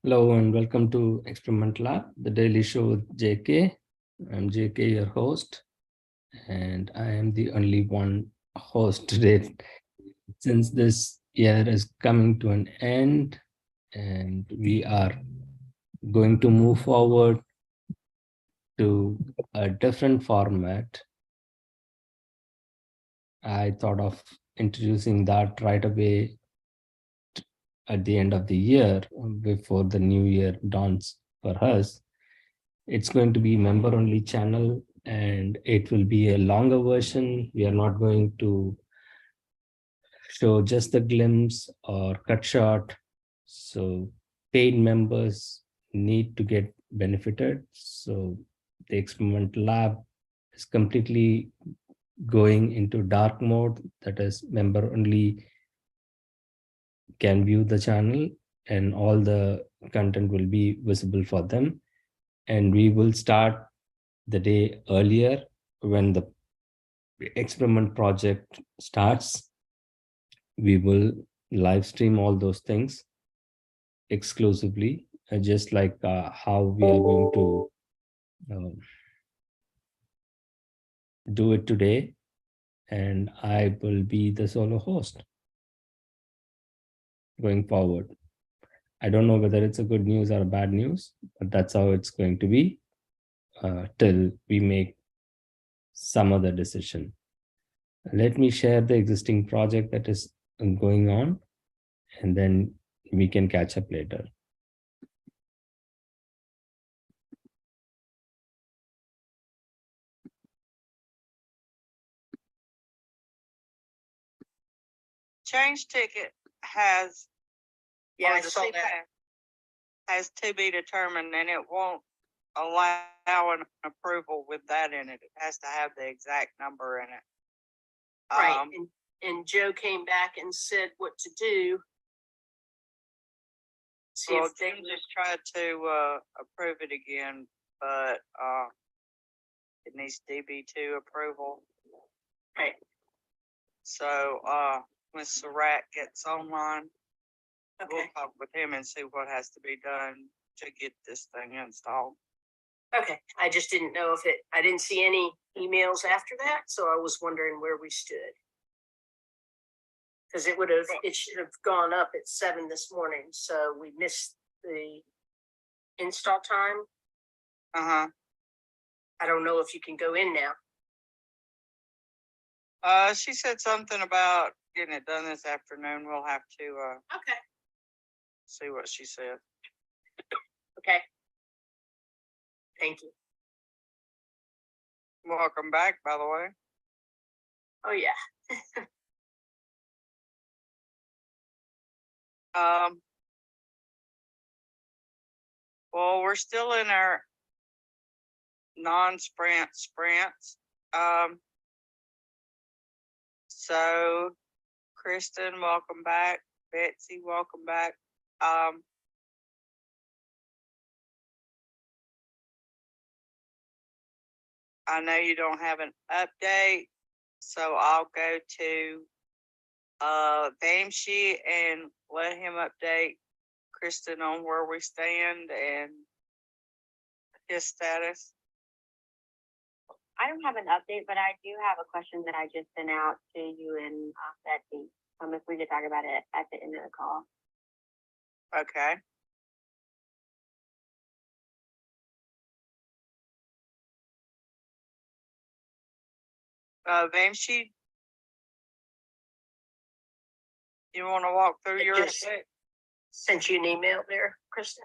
Hello and welcome to Experiment Lab, the daily show with JK. I'm JK, your host, and I am the only one host today since this year is coming to an end and we are going to move forward to a different format. I thought of introducing that right away at the end of the year before the new year dawns for us. It's going to be member only channel and it will be a longer version. We are not going to show just the glimpse or cut short. So paid members need to get benefited. So the experiment lab is completely going into dark mode. That is, member only can view the channel and all the content will be visible for them. And we will start the day earlier when the experiment project starts. We will live stream all those things exclusively, just like how we are going to do it today. And I will be the solo host going forward. I don't know whether it's a good news or a bad news, but that's how it's going to be till we make some other decision. Let me share the existing project that is going on, and then we can catch up later. Change ticket has, Yeah, or I the saw that. CPAC has to be determined, and it won't allow an approval with that in it. It has to have the exact number in it. Right, and Joe came back and said what to do. See Well, if they Jim just tried to approve it again, but it needs DB2 approval. Right. So when Surratt gets online, we'll Okay. talk with him and see what has to be done to get this thing installed. Okay. I just didn't know if I didn't see any emails after that, so I was wondering where we stood. Because it should have gone up at 7 this morning, so we missed the install time. I don't know if you can go in now. She said something about getting it done this afternoon. We'll have to Okay. see what she said. Okay. Thank you. Welcome back, by the way. Oh yeah. Well, we're still in our non-sprint sprints. So Kristen, welcome back. Betsy, welcome back. I know you don't have an update, so I'll go to Vamshi and let him update Kristen on where we stand and his status. I don't have an update, but I do have a question that I just sent out to you and Betsy. If we could talk about it at the end of the call. Okay. Vamshi, you want to walk through your Just sent you an email there, Kristen.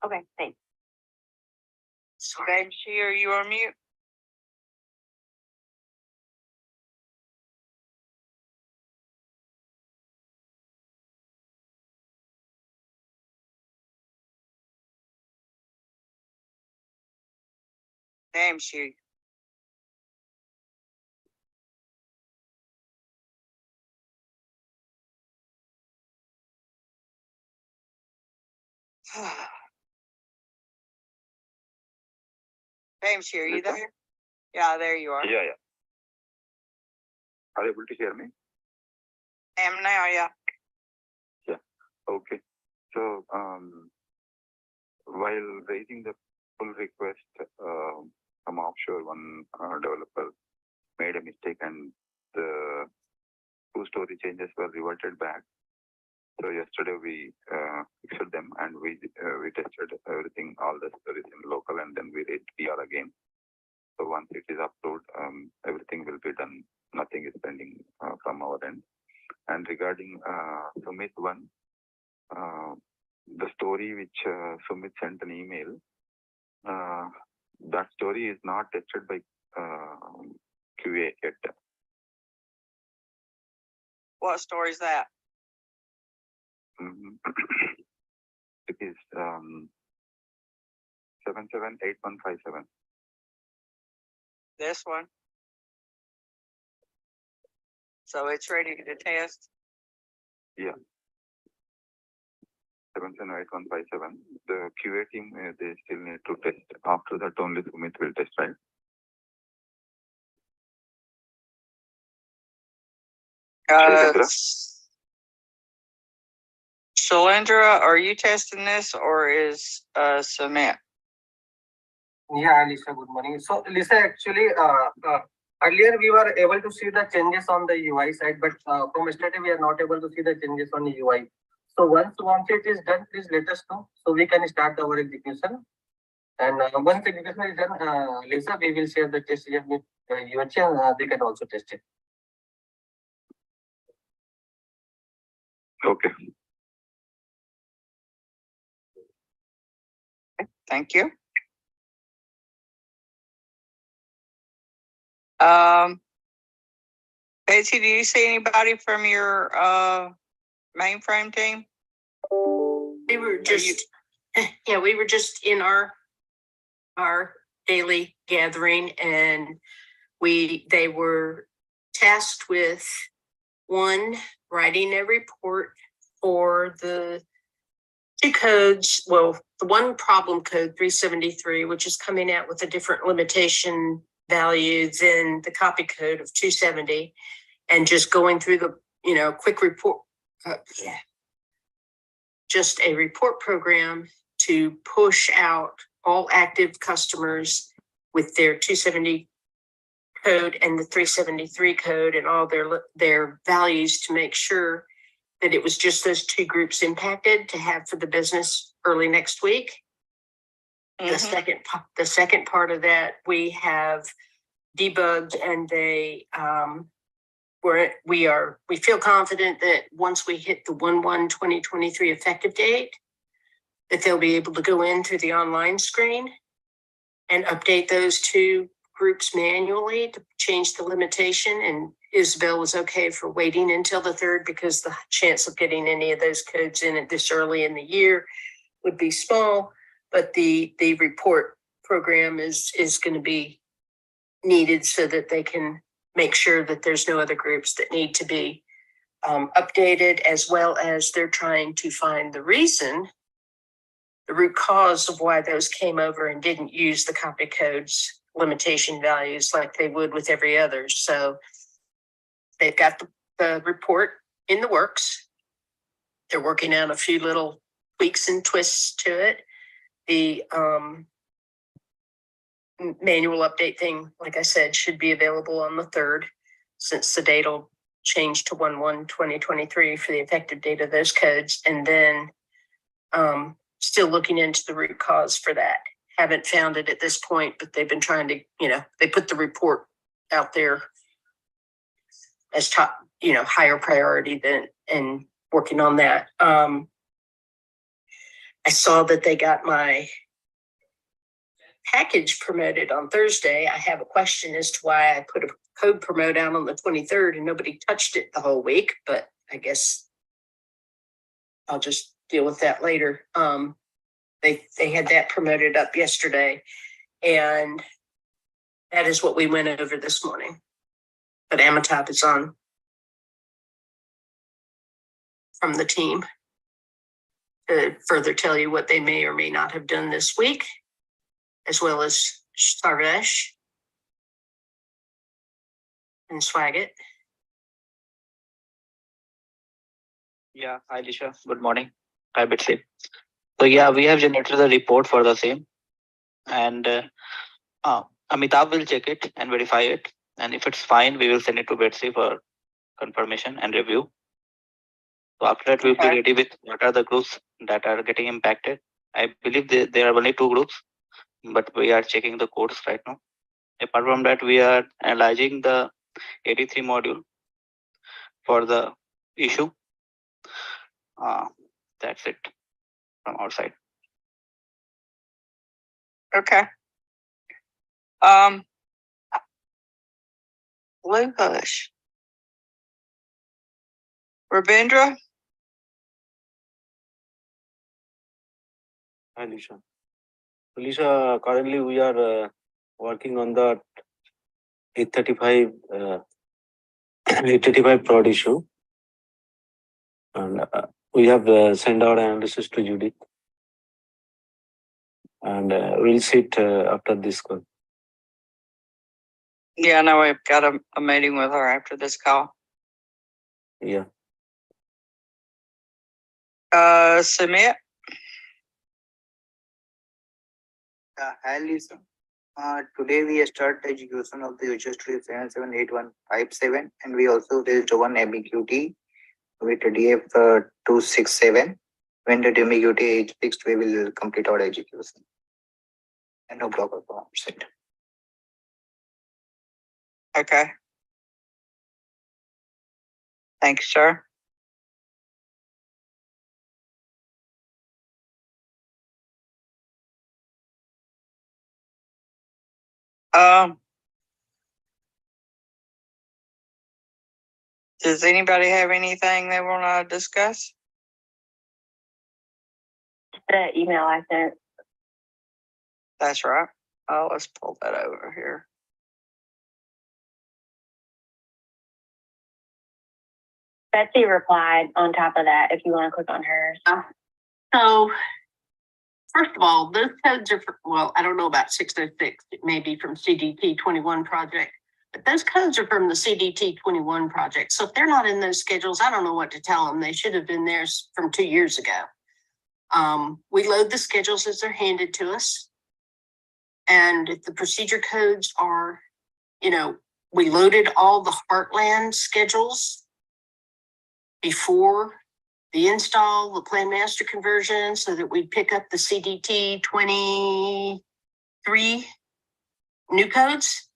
Okay, thanks. Sorry. Vamshi, are you on mute? Vamshi. Vamshi, are you there? Yeah, there you are. Yeah. Are you able to hear me? Am now, yeah. Okay. So, while raising the pull request from offshore, one developer made a mistake and the 2 story changes were reverted back. So yesterday we fixed them and we tested everything, all the stories in local, and then we raised PR again. So once it is approved, everything will be done. Nothing is pending from our end. And regarding Sumit 1, the story which Sumit sent an email, that story is not tested by QA yet. What story is that? It is 778157. This one? So it's ready to test? 778157. The QA team, they still need to test. After that, only Sumit will test, right? Shailendra? Shailendra, are you testing this or is Sumit? Yeah, Lisa, good morning. So, Lisa, actually, earlier we were able to see the changes on the UI side, but from yesterday we are not able to see the changes on the UI. So once it is done, please let us know so we can start our execution. And once execution is done, Lisa, we will share the test result with UHC and they can also test it. Okay. Thank you. Betsy, do you see anybody from your mainframe team? We were just, yeah, we were just in our daily gathering, and they were tasked with writing a report for the 2 codes. Well, the one problem code 373, which is coming out with a different limitation value than the copy code of 270, and just going through the quick report. Just a report program to push out all active customers with their 270 code and the 373 code and all their values to make sure that it was just those 2 groups impacted to have for the business early next week. The second part of that we have debugged, and we feel confident that once we hit the 1/1/2023 effective date, that they'll be able to go in through the online screen and update those 2 groups manually to change the limitation. And Isabel was okay for waiting until the 3rd because the chance of getting any of those codes in at this early in the year would be small. But the report program is going to be needed so that they can make sure that there's no other groups that need to be updated, as well as they're trying to find the root cause of why those came over and didn't use the copy codes limitation values like they would with every other. So they've got the report in the works. They're working out a few little tweaks and twists to it. The manual update thing, like I said, should be available on the 3rd, since the date will change to 1/1/2023 for the effective date of those codes. And then still looking into the root cause for that. Haven't found it at this point, but they've been trying to, they put the report out there as top, higher priority and working on that. I saw that they got my package promoted on Thursday. I have a question as to why I put a code promote out on the 23rd and nobody touched it the whole week, but I guess I'll just deal with that later. They had that promoted up yesterday, and that is what we went over this morning. But Amitabh is on from the team to further tell you what they may or may not have done this week, as well as Sarvesh. and Swaggart. Yeah, hi Lisha. Good morning. Hi Betsy. So yeah, we have generated the report for the same, and Amitabh will check it and verify it. And if it's fine, we will send it to Betsy for confirmation and review. So after that, we'll be Okay. ready with what are the groups that are getting impacted. I believe there are only 2 groups, but we are checking the codes right now. Apart from that, we are analyzing the 83 module for the issue. That's it from our side. Okay. Blue Hush. Rabindra? Hi, Lisha. Lisha, currently we are working on the 835, 835 prod issue. And we have sent our analysis to Judith. And we'll sit after this call. Yeah, I know we've got a meeting with her after this call. Yeah. Submit. Hi Lisa. Today we start the execution of the user story 778157 and we also raised one ambiguity with DF 267. When the ambiguity is fixed, we will complete our execution. And no blocker from our side. Okay. Thanks, sir. Does anybody have anything they want to discuss? The email I sent. That's right. Oh, let's pull that over here. Betsy replied on top of that if you want to click on hers. So, first of all, those codes are, well, I don't know about 606, it may be from CDT 21 project, but those codes are from the CDT 21 project. So if they're not in those schedules, I don't know what to tell them. They should have been there from 2 years ago. We load the schedules as they're handed to us. And if the procedure codes are, we loaded all the Heartland schedules before the install, the plan master conversion, so that we'd pick up the CDT 23 new codes.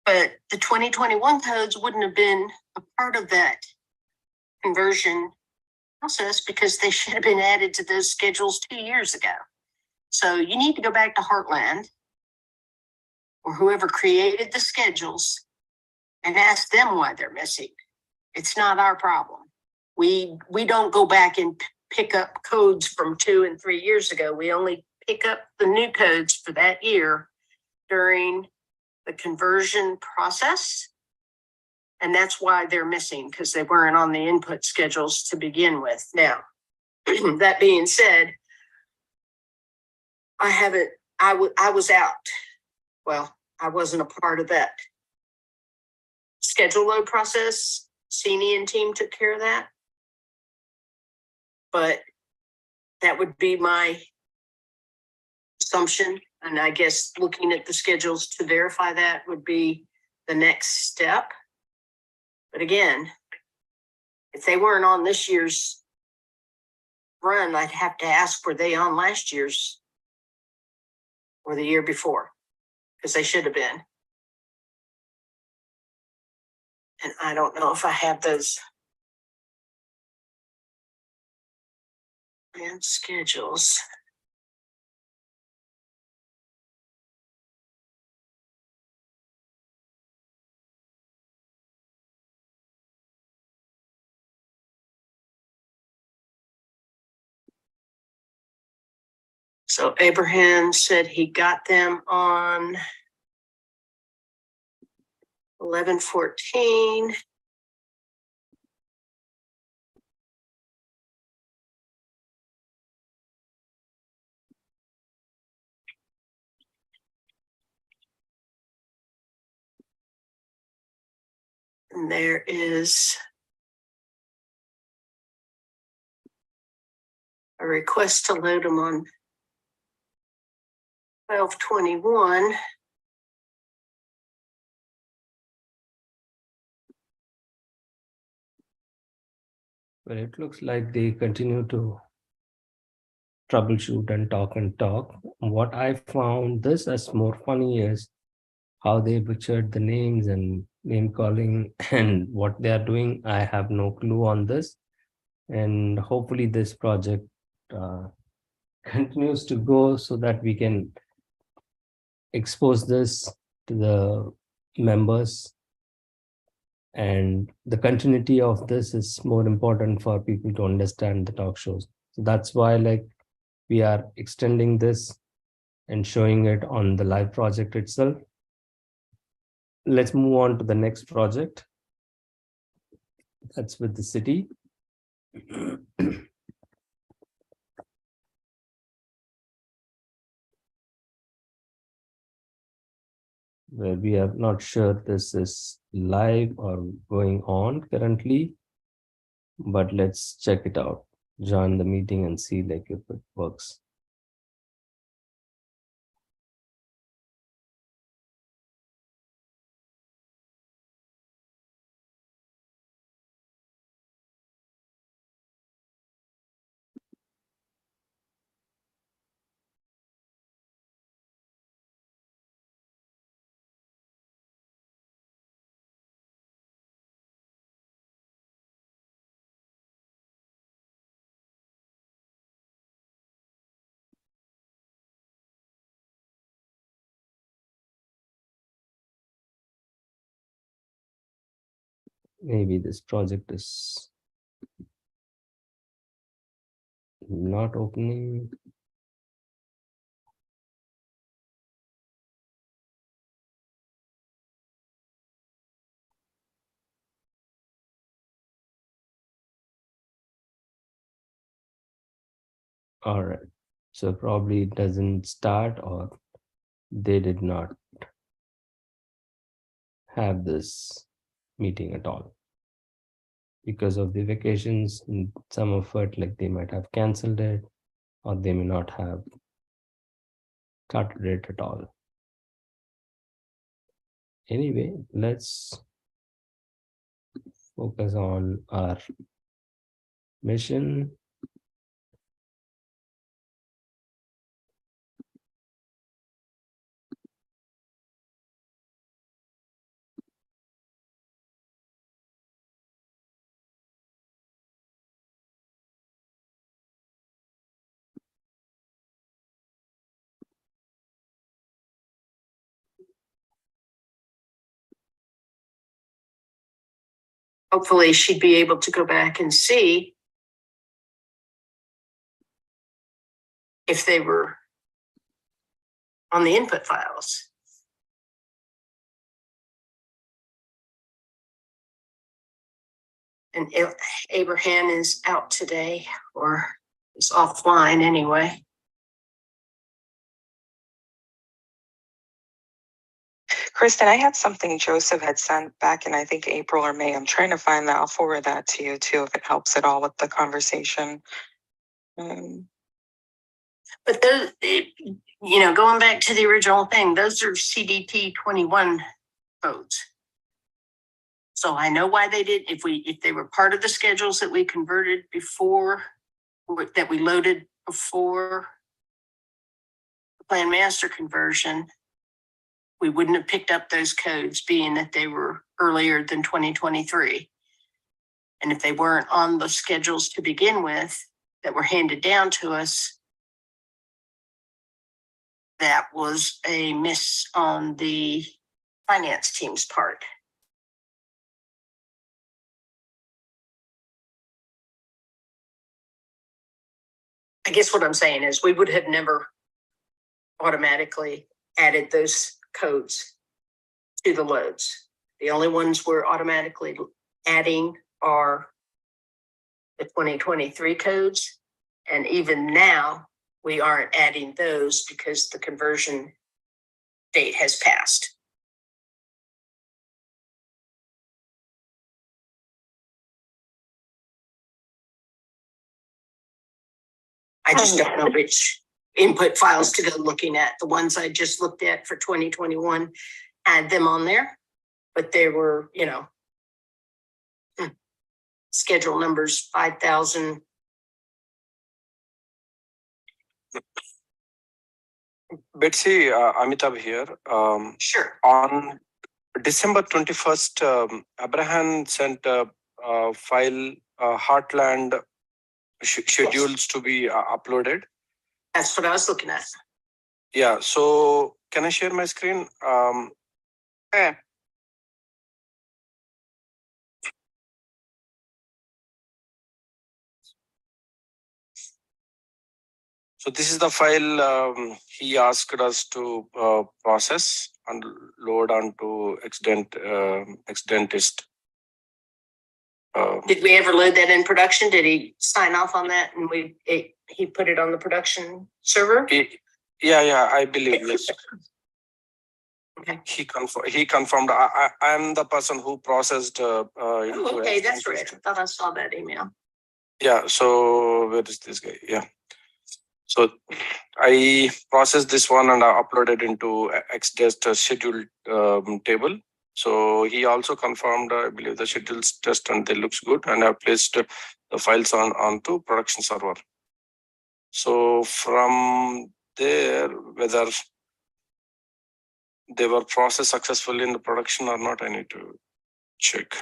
But the 2021 codes wouldn't have been a part of that conversion process because they should have been added to those schedules 2 years ago. So you need to go back to Heartland or whoever created the schedules and ask them why they're missing. It's not our problem. We don't go back and pick up codes from 2 and 3 years ago. We only pick up the new codes for that year during the conversion process. And that's why they're missing, because they weren't on the input schedules to begin with. Now, that being said, I was out. Well, I wasn't a part of that schedule load process. Sini and team took care of that. But that would be my assumption. And I guess looking at the schedules to verify that would be the next step. But again, if they weren't on this year's run, I'd have to ask, were they on last year's or the year before? Because they should have been. And I don't know if I have those and schedules. So Abraham said he got them on 11/14. And there is a request to load them on 12/21. But it looks like they continue to troubleshoot and talk. What I found this as more funny is how they butchered the names and name calling and what they are doing. I have no clue on this. And hopefully this project continues to go so that we can expose this to the members. And the continuity of this is more important for people to understand the talk shows. So that's why like we are extending this and showing it on the live project itself. Let's move on to the next project. That's with the city. Where we are not sure this is live or going on currently, but let's check it out. Join the meeting and see like if it works. Maybe this project is not opening. All right, so probably it doesn't start or they did not have this meeting at all because of the vacations and some of it, like they might have canceled it or they may not have started it at all. Anyway, let's focus on our mission. Hopefully she'd be able to go back and see if they were on the input files. And Abraham is out today or is offline anyway. Kristen, I had something Joseph had sent back in, I think, April or May. I'm trying to find that. I'll forward that to you too, if it helps at all with the conversation. But those, going back to the original thing, those are CDT 21 codes. So I know why they did, if they were part of the schedules that we converted before, that we loaded before the plan master conversion, we wouldn't have picked up those codes being that they were earlier than 2023. And if they weren't on the schedules to begin with that were handed down to us, that was a miss on the finance team's part. I guess what I'm saying is we would have never automatically added those codes to the loads. The only ones we're automatically adding are the 2023 codes. And even now, we aren't adding those because the conversion date has passed. I just don't know which input files to go looking at. The ones I just looked at for 2021 had them on there, but they were, schedule numbers 5,000. Betsy, Amitabh here. Sure. On December 21st, Abraham sent a file, Heartland schedules to be uploaded. That's what I was looking at. Yeah, so can I share my screen? Yeah. So this is the file he asked us to process and load onto Exdentist. Did we ever load that in production? Did he sign off on that and he put it on the production server? Yeah, I believe yes. Okay. He confirmed. I'm the person who processed. Okay, that's right. I thought I saw that email. Yeah. So where is this guy? Yeah. So I processed this one and I uploaded into Xdesk schedule table. So he also confirmed, I believe, the schedules test and they looks good, and I placed the files onto production server. So from there, whether they were processed successfully in the production or not, I need to check.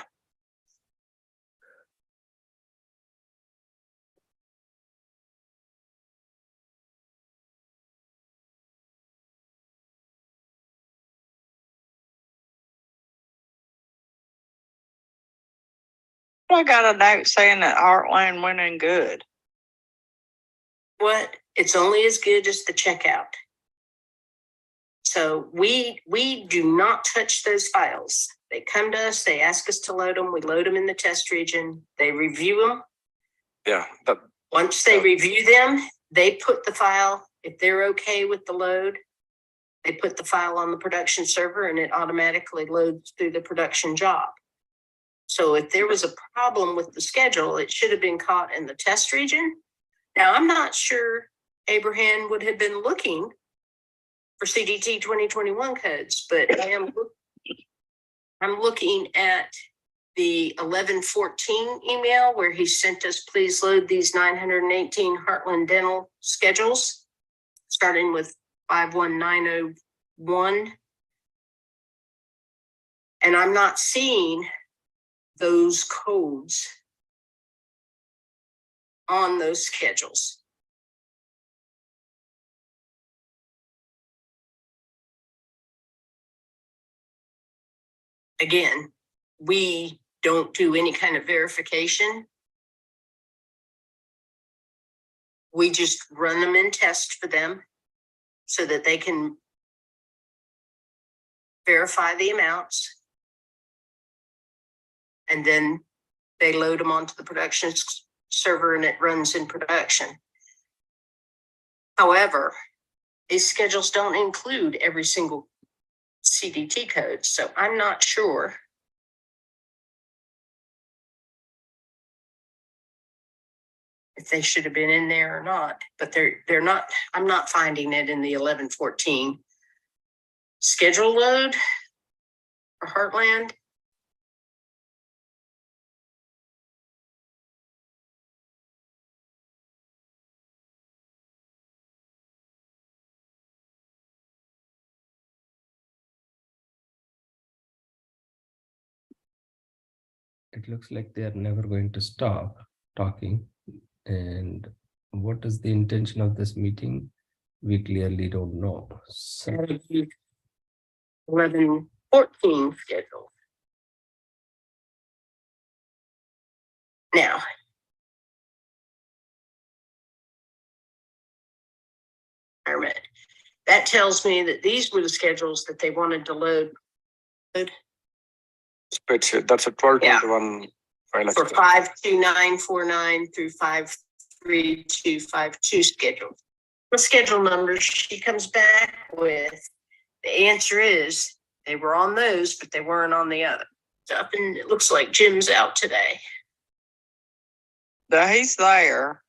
I got a note saying that Heartland went in good. What? It's only as good as the checkout. So we do not touch those files. They come to us, they ask us to load them, we load them in the test region, they review them. Yeah. Once they review them, they put the file, if they're okay with the load, they put the file on the production server and it automatically loads through the production job. So if there was a problem with the schedule, it should have been caught in the test region. Now, I'm not sure Abraham would have been looking for CDT 2021 codes, but I'm looking at the 11/14 email where he sent us, please load these 918 Heartland Dental schedules, starting with 51901. And I'm not seeing those codes on those schedules. Again, we don't do any kind of verification. We just run them in test for them so that they can verify the amounts. And then they load them onto the production server and it runs in production. However, these schedules don't include every single CDT code, so I'm not sure if they should have been in there or not, but they're not. I'm not finding it in the 11/14 schedule load for Heartland. It looks like they are never going to stop talking. And what is the intention of this meeting? We clearly don't know. So 11/14 schedule. Now, that tells me that these were the schedules that they wanted to load. Spreadsheet. That's a 1221 file. For 52949 through 53252 schedule. The schedule numbers she comes back with, the answer is they were on those, but they weren't on the other stuff. And it looks like Jim's out today. He's there.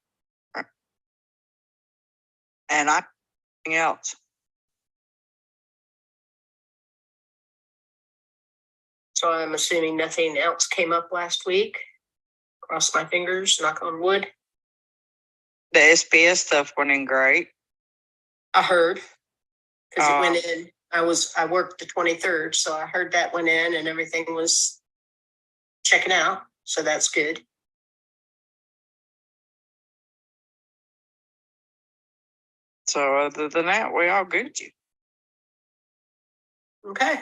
And nothing else. So I'm assuming nothing else came up last week. Cross my fingers, knock on wood. The SPS stuff went in great. I heard. Cause it went in, I worked the 23rd, so I heard that went in and everything was checking out. So that's good. So other than that, we all good. Okay.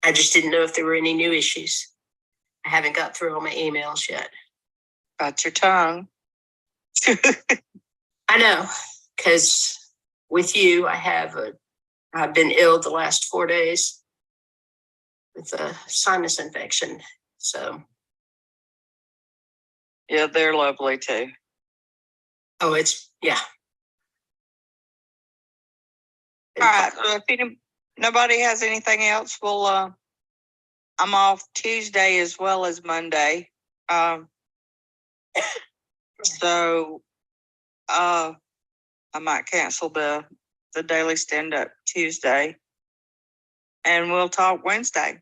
I just didn't know if there were any new issues. I haven't got through all my emails yet. Got your tongue. I know, because with you, I've been ill the last 4 days with a sinus infection. So, Yeah, they're lovely too. oh, yeah. All right. So if nobody has anything else, I'm off Tuesday as well as Monday. So I might cancel the daily stand-up Tuesday. And we'll talk Wednesday.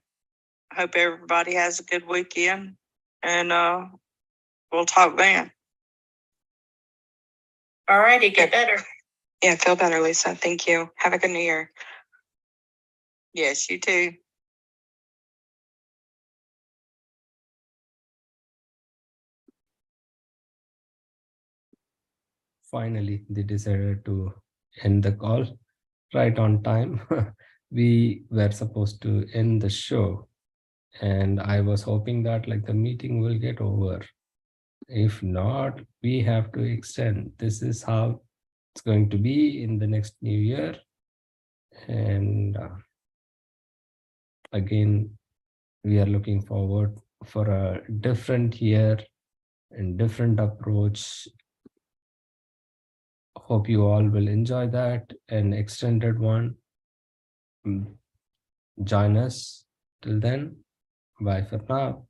I hope everybody has a good weekend. And we'll talk then. All righty, get better. Yeah, feel better, Lisa. Thank you. Have a good New Year. Yes, you too. Finally, they decided to end the call right on time. We were supposed to end the show, and I was hoping that like the meeting will get over. If not, we have to extend. This is how it's going to be in the next new year. And again, we are looking forward for a different year and different approach. Hope you all will enjoy that, an extended one. Join us till then. Bye for now.